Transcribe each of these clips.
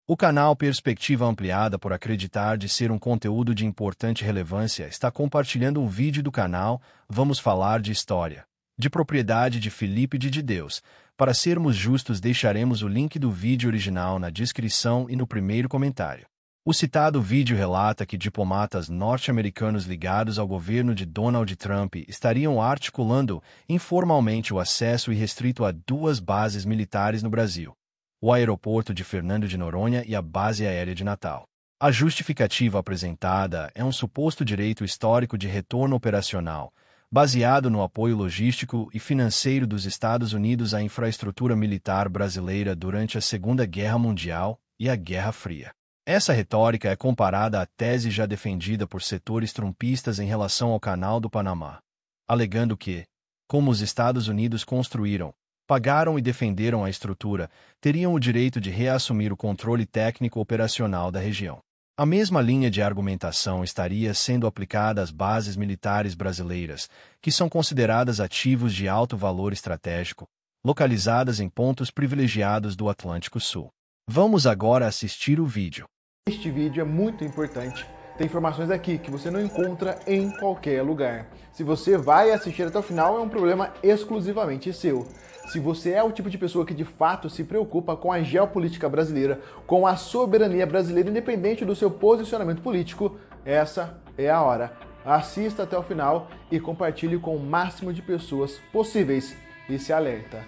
O canal Perspectiva Ampliada, por acreditar de ser um conteúdo de importante relevância, está compartilhando um vídeo do canal. Vamos falar de história, de propriedade de Felipe de Deus. Para sermos justos, deixaremos o link do vídeo original na descrição e no primeiro comentário. O citado vídeo relata que diplomatas norte-americanos ligados ao governo de Donald Trump estariam articulando informalmente o acesso irrestrito a duas bases militares no Brasil: o aeroporto de Fernando de Noronha e a base aérea de Natal. A justificativa apresentada é um suposto direito histórico de retorno operacional, baseado no apoio logístico e financeiro dos Estados Unidos à infraestrutura militar brasileira durante a Segunda Guerra Mundial e a Guerra Fria. Essa retórica é comparada à tese já defendida por setores trumpistas em relação ao Canal do Panamá, alegando que, como os Estados Unidos construíram, pagaram e defenderam a estrutura, teriam o direito de reassumir o controle técnico operacional da região. A mesma linha de argumentação estaria sendo aplicada às bases militares brasileiras, que são consideradas ativos de alto valor estratégico, localizadas em pontos privilegiados do Atlântico Sul. Vamos agora assistir o vídeo. Este vídeo é muito importante. Tem informações aqui que você não encontra em qualquer lugar. Se você vai assistir até o final, é um problema exclusivamente seu. Se você é o tipo de pessoa que de fato se preocupa com a geopolítica brasileira, com a soberania brasileira, independente do seu posicionamento político, essa é a hora. Assista até o final e compartilhe com o máximo de pessoas possíveis esse alerta.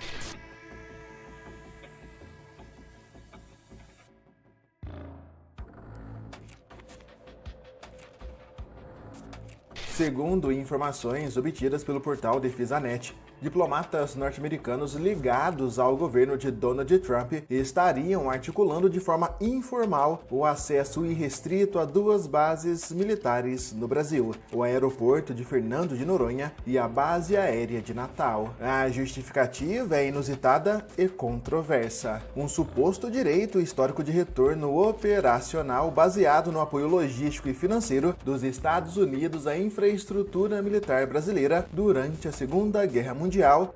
Segundo informações obtidas pelo portal DefesaNet, diplomatas norte-americanos ligados ao governo de Donald Trump estariam articulando de forma informal o acesso irrestrito a duas bases militares no Brasil: o aeroporto de Fernando de Noronha e a base aérea de Natal. A justificativa é inusitada e controversa. Um suposto direito histórico de retorno operacional baseado no apoio logístico e financeiro dos Estados Unidos à infraestrutura militar brasileira durante a Segunda Guerra Mundial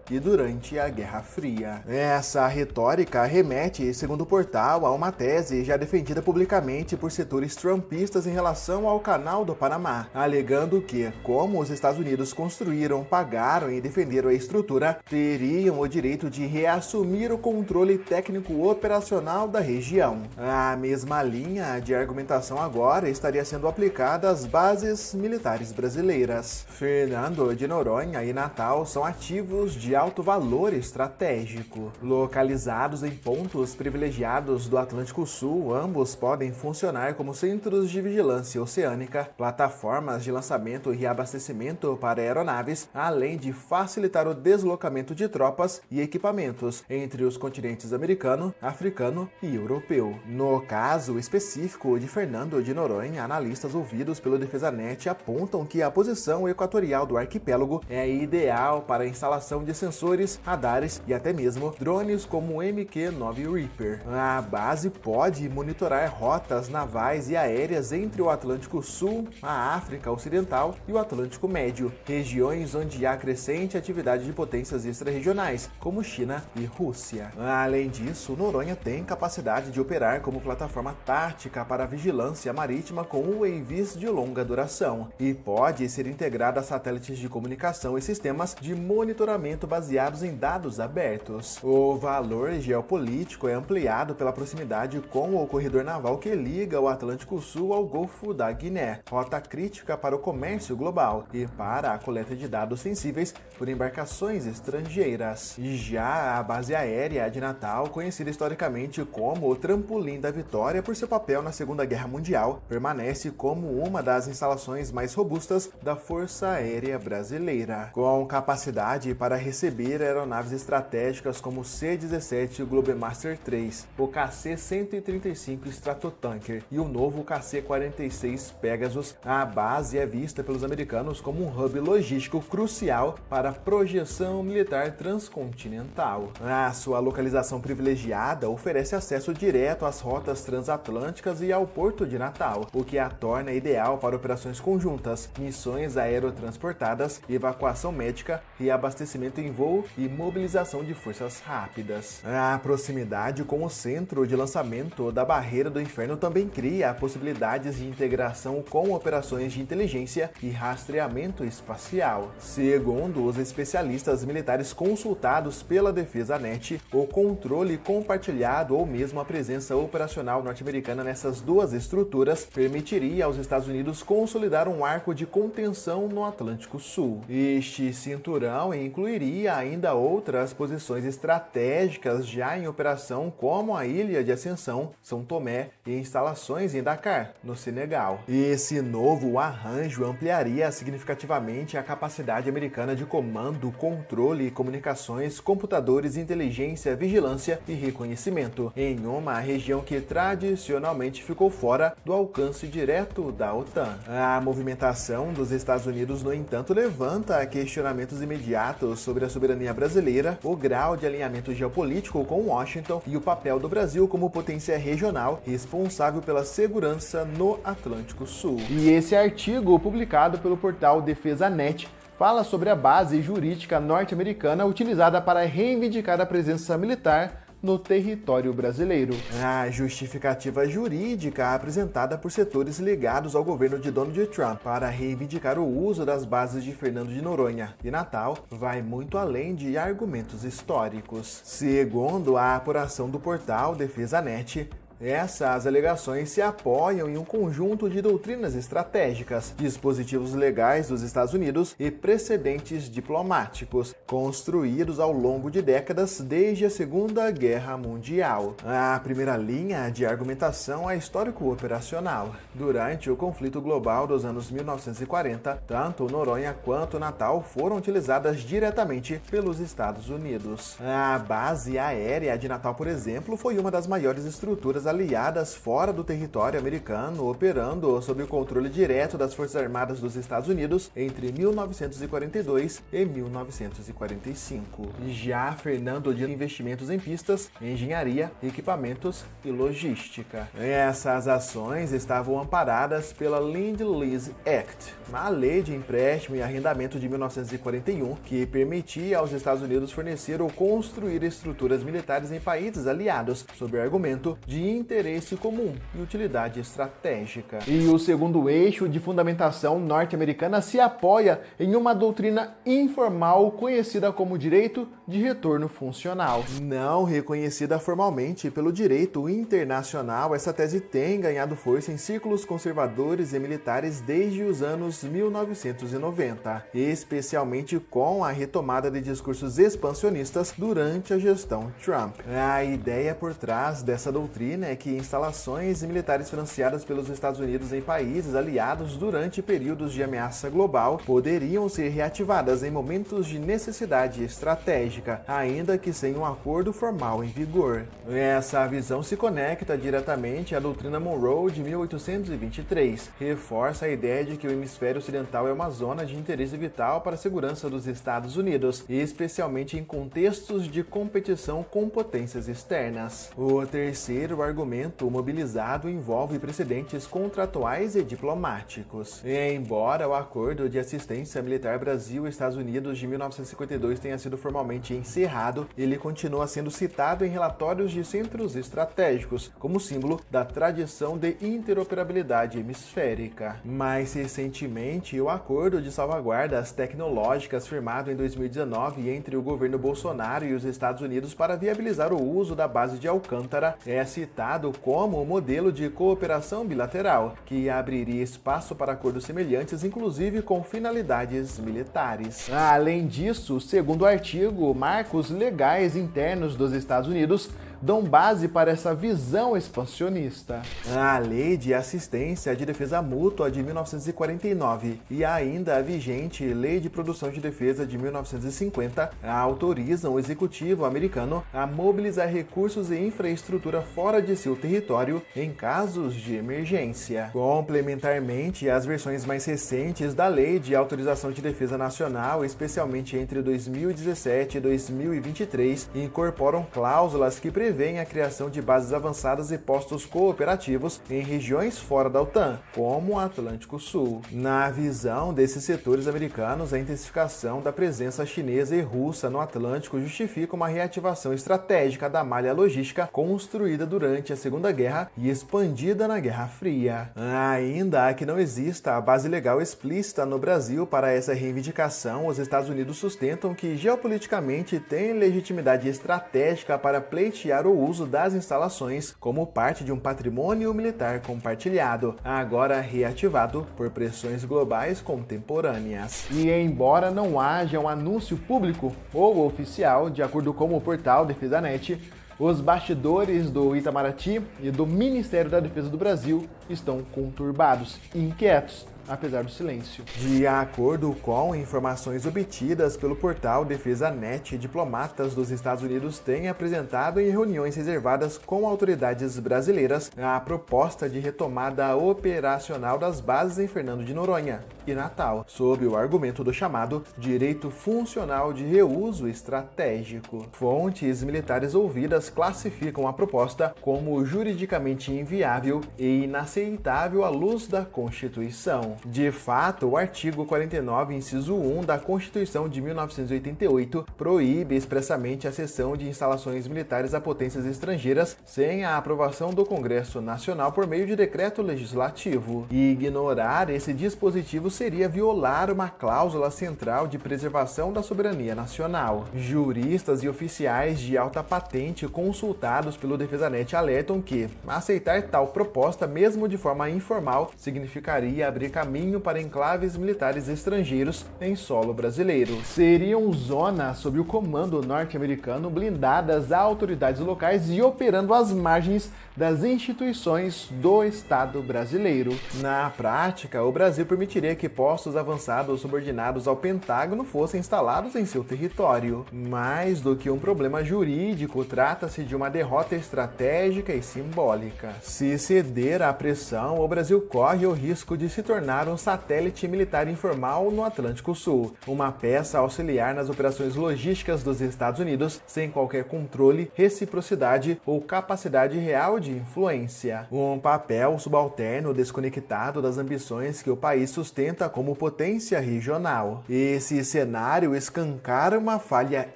e durante a Guerra Fria. Essa retórica remete, segundo o portal, a uma tese já defendida publicamente por setores trumpistas em relação ao Canal do Panamá, alegando que, como os Estados Unidos construíram, pagaram e defenderam a estrutura, teriam o direito de reassumir o controle técnico operacional da região. A mesma linha de argumentação agora estaria sendo aplicada às bases militares brasileiras. Fernando de Noronha e Natal são ativos de alto valor estratégico. Localizados em pontos privilegiados do Atlântico Sul, ambos podem funcionar como centros de vigilância oceânica, plataformas de lançamento e reabastecimento para aeronaves, além de facilitar o deslocamento de tropas e equipamentos entre os continentes americano, africano e europeu. No caso específico de Fernando de Noronha, analistas ouvidos pelo DefesaNet apontam que a posição equatorial do arquipélago é ideal para a instalação de sensores, radares e até mesmo drones como o MQ-9 Reaper. A base pode monitorar rotas navais e aéreas entre o Atlântico Sul, a África Ocidental e o Atlântico Médio, regiões onde há crescente atividade de potências extra-regionais, como China e Rússia. Além disso, Noronha tem capacidade de operar como plataforma tática para vigilância marítima com UAVs de longa duração e pode ser integrada a satélites de comunicação e sistemas de monitoramento baseados em dados abertos. O valor geopolítico é ampliado pela proximidade com o corredor naval que liga o Atlântico Sul ao Golfo da Guiné, rota crítica para o comércio global e para a coleta de dados sensíveis por embarcações estrangeiras. Já a base aérea de Natal, conhecida historicamente como o trampolim da vitória por seu papel na Segunda Guerra Mundial, permanece como uma das instalações mais robustas da Força Aérea Brasileira, com capacidade para receber aeronaves estratégicas como o C-17 Globemaster III, o KC-135 Stratotanker e o novo KC-46 Pegasus. A base é vista pelos americanos como um hub logístico crucial para a projeção militar transcontinental. A sua localização privilegiada oferece acesso direto às rotas transatlânticas e ao Porto de Natal, o que a torna ideal para operações conjuntas, missões aerotransportadas, evacuação médica e abastecimento abastecimento em voo e mobilização de forças rápidas. A proximidade com o centro de lançamento da Barreira do Inferno também cria possibilidades de integração com operações de inteligência e rastreamento espacial. Segundo os especialistas militares consultados pela DefesaNet, o controle compartilhado ou mesmo a presença operacional norte-americana nessas duas estruturas permitiria aos Estados Unidos consolidar um arco de contenção no Atlântico Sul. Este cinturão incluiria ainda outras posições estratégicas já em operação, como a Ilha de Ascensão, São Tomé e instalações em Dakar, no Senegal. Esse novo arranjo ampliaria significativamente a capacidade americana de comando, controle, comunicações, computadores, inteligência, vigilância e reconhecimento, em uma região que tradicionalmente ficou fora do alcance direto da OTAN. A movimentação dos Estados Unidos, no entanto, levanta questionamentos imediatos sobre a soberania brasileira, o grau de alinhamento geopolítico com Washington e o papel do Brasil como potência regional responsável pela segurança no Atlântico Sul. E esse artigo, publicado pelo portal DefesaNet, fala sobre a base jurídica norte-americana utilizada para reivindicar a presença militar no território brasileiro. A justificativa jurídica apresentada por setores ligados ao governo de Donald Trump para reivindicar o uso das bases de Fernando de Noronha e Natal vai muito além de argumentos históricos. Segundo a apuração do portal DefesaNet, essas alegações se apoiam em um conjunto de doutrinas estratégicas, dispositivos legais dos Estados Unidos e precedentes diplomáticos, construídos ao longo de décadas desde a Segunda Guerra Mundial. A primeira linha de argumentação é histórico-operacional. Durante o conflito global dos anos 1940, tanto Noronha quanto Natal foram utilizadas diretamente pelos Estados Unidos. A base aérea de Natal, por exemplo, foi uma das maiores estruturas aliadas fora do território americano, operando sob o controle direto das Forças Armadas dos Estados Unidos entre 1942 e 1945. Já Fernando de investimentos em pistas, engenharia, equipamentos e logística. Essas ações estavam amparadas pela Lend-Lease Act, a lei de empréstimo e arrendamento de 1941, que permitia aos Estados Unidos fornecer ou construir estruturas militares em países aliados, sob o argumento de interesse comum e utilidade estratégica. E o segundo eixo de fundamentação norte-americana se apoia em uma doutrina informal conhecida como direito de retorno funcional. Não reconhecida formalmente pelo direito internacional, essa tese tem ganhado força em círculos conservadores e militares desde os anos 1990, especialmente com a retomada de discursos expansionistas durante a gestão Trump. A ideia por trás dessa doutrina é que instalações militares financiadas pelos Estados Unidos em países aliados durante períodos de ameaça global poderiam ser reativadas em momentos de necessidade estratégica, ainda que sem um acordo formal em vigor. Essa visão se conecta diretamente à doutrina Monroe de 1823, reforça a ideia de que o hemisfério ocidental é uma zona de interesse vital para a segurança dos Estados Unidos, especialmente em contextos de competição com potências externas. O terceiro argumento mobilizado envolve precedentes contratuais e diplomáticos. Embora o Acordo de Assistência Militar Brasil-Estados Unidos de 1952 tenha sido formalmente encerrado, ele continua sendo citado em relatórios de centros estratégicos, como símbolo da tradição de interoperabilidade hemisférica. Mais recentemente, o Acordo de Salvaguardas Tecnológicas firmado em 2019 entre o governo Bolsonaro e os Estados Unidos para viabilizar o uso da base de Alcântara é citado como o modelo de cooperação bilateral, que abriria espaço para acordos semelhantes, inclusive com finalidades militares. Além disso, segundo o artigo, marcos legais internos dos Estados Unidos dão base para essa visão expansionista. A Lei de Assistência de Defesa Mútua de 1949 e a ainda vigente Lei de Produção de Defesa de 1950 autorizam o executivo americano a mobilizar recursos e infraestrutura fora de seu território em casos de emergência. Complementarmente, as versões mais recentes da Lei de Autorização de Defesa Nacional, especialmente entre 2017 e 2023, incorporam cláusulas que prevêem prevêem a criação de bases avançadas e postos cooperativos em regiões fora da OTAN, como o Atlântico Sul. Na visão desses setores americanos, a intensificação da presença chinesa e russa no Atlântico justifica uma reativação estratégica da malha logística construída durante a Segunda Guerra e expandida na Guerra Fria. Ainda que não exista a base legal explícita no Brasil para essa reivindicação, os Estados Unidos sustentam que geopoliticamente tem legitimidade estratégica para pleitear o uso das instalações como parte de um patrimônio militar compartilhado, agora reativado por pressões globais contemporâneas. E embora não haja um anúncio público ou oficial, de acordo com o portal DefesaNet, os bastidores do Itamaraty e do Ministério da Defesa do Brasil estão conturbados e inquietos, apesar do silêncio. De acordo com informações obtidas pelo portal DefesaNet, diplomatas dos Estados Unidos têm apresentado em reuniões reservadas com autoridades brasileiras a proposta de retomada operacional das bases em Fernando de Noronha e Natal, sob o argumento do chamado direito funcional de reuso estratégico. Fontes militares ouvidas classificam a proposta como juridicamente inviável e inaceitável à luz da Constituição. De fato, o artigo 49, inciso 1 da Constituição de 1988 proíbe expressamente a cessão de instalações militares a potências estrangeiras sem a aprovação do Congresso Nacional por meio de decreto legislativo. E ignorar esse dispositivo seria violar uma cláusula central de preservação da soberania nacional. Juristas e oficiais de alta patente consultados pelo DefesaNet alertam que aceitar tal proposta, mesmo de forma informal, significaria abrir caminho para enclaves militares estrangeiros em solo brasileiro. Seriam zonas sob o comando norte-americano, blindadas a autoridades locais e operando às margens das instituições do Estado brasileiro. Na prática, o Brasil permitiria que postos avançados subordinados ao Pentágono fossem instalados em seu território. Mais do que um problema jurídico, trata-se de uma derrota estratégica e simbólica. Se ceder à pressão, o Brasil corre o risco de se tornar um satélite militar informal no Atlântico Sul, uma peça auxiliar nas operações logísticas dos Estados Unidos, sem qualquer controle, reciprocidade ou capacidade real de influência. Um papel subalterno desconectado das ambições que o país sustenta como potência regional. Esse cenário escancara uma falha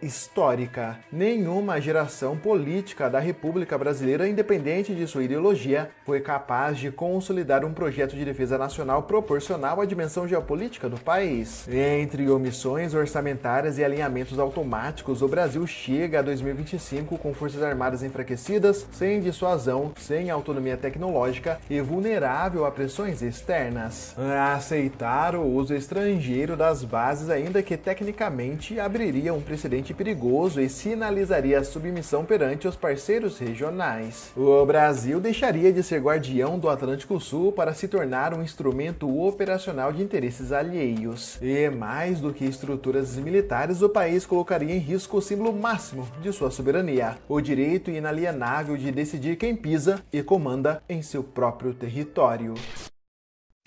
histórica. Nenhuma geração política da República Brasileira, independente de sua ideologia, foi capaz de consolidar um projeto de defesa nacional proporcional à dimensão geopolítica do país. Entre omissões orçamentárias e alinhamentos automáticos, o Brasil chega a 2025 com forças armadas enfraquecidas, sem dissuasão, sem autonomia tecnológica e vulnerável a pressões externas. Aceitar o uso estrangeiro das bases, ainda que tecnicamente, abriria um precedente perigoso e sinalizaria a submissão perante os parceiros regionais. O Brasil deixaria de ser guardião do Atlântico Sul para se tornar um instrumento operacional de interesses alheios. E mais do que estruturas militares, o país colocaria em risco o símbolo máximo de sua soberania, o direito inalienável de decidir quem pisa e comanda em seu próprio território.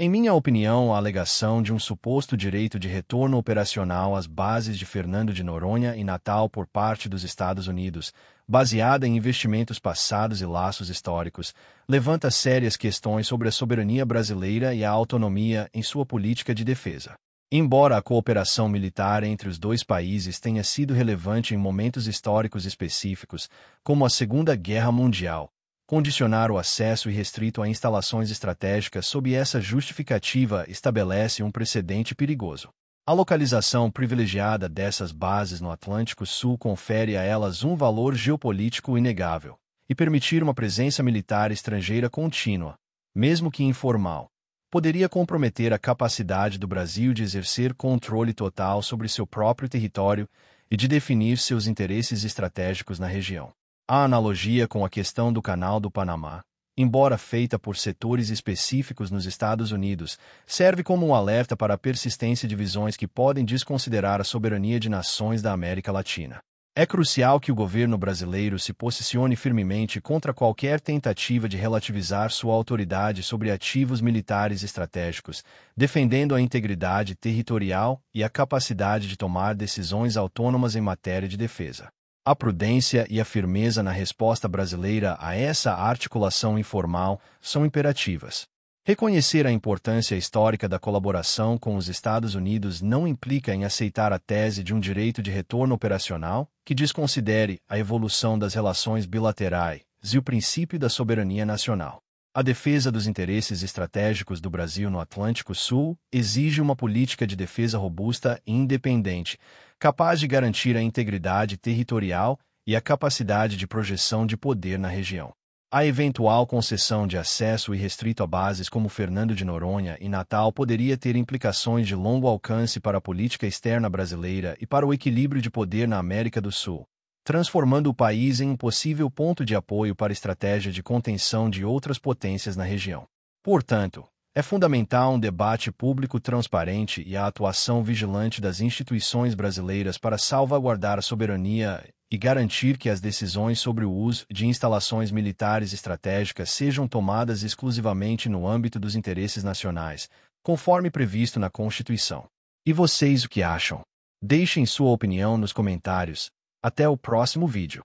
Em minha opinião, a alegação de um suposto direito de retorno operacional às bases de Fernando de Noronha e Natal por parte dos Estados Unidos, baseada em investimentos passados e laços históricos, levanta sérias questões sobre a soberania brasileira e a autonomia em sua política de defesa. Embora a cooperação militar entre os dois países tenha sido relevante em momentos históricos específicos, como a Segunda Guerra Mundial, condicionar o acesso irrestrito a instalações estratégicas sob essa justificativa estabelece um precedente perigoso. A localização privilegiada dessas bases no Atlântico Sul confere a elas um valor geopolítico inegável, e permitir uma presença militar estrangeira contínua, mesmo que informal, poderia comprometer a capacidade do Brasil de exercer controle total sobre seu próprio território e de definir seus interesses estratégicos na região. A analogia com a questão do Canal do Panamá, embora feita por setores específicos nos Estados Unidos, serve como um alerta para a persistência de visões que podem desconsiderar a soberania de nações da América Latina. É crucial que o governo brasileiro se posicione firmemente contra qualquer tentativa de relativizar sua autoridade sobre ativos militares estratégicos, defendendo a integridade territorial e a capacidade de tomar decisões autônomas em matéria de defesa. A prudência e a firmeza na resposta brasileira a essa articulação informal são imperativas. Reconhecer a importância histórica da colaboração com os Estados Unidos não implica em aceitar a tese de um direito de retorno operacional que desconsidere a evolução das relações bilaterais e o princípio da soberania nacional. A defesa dos interesses estratégicos do Brasil no Atlântico Sul exige uma política de defesa robusta e independente, capaz de garantir a integridade territorial e a capacidade de projeção de poder na região. A eventual concessão de acesso irrestrito a bases como Fernando de Noronha e Natal poderia ter implicações de longo alcance para a política externa brasileira e para o equilíbrio de poder na América do Sul, transformando o país em um possível ponto de apoio para a estratégia de contenção de outras potências na região. Portanto, é fundamental um debate público transparente e a atuação vigilante das instituições brasileiras para salvaguardar a soberania e garantir que as decisões sobre o uso de instalações militares estratégicas sejam tomadas exclusivamente no âmbito dos interesses nacionais, conforme previsto na Constituição. E vocês o que acham? Deixem sua opinião nos comentários. Até o próximo vídeo.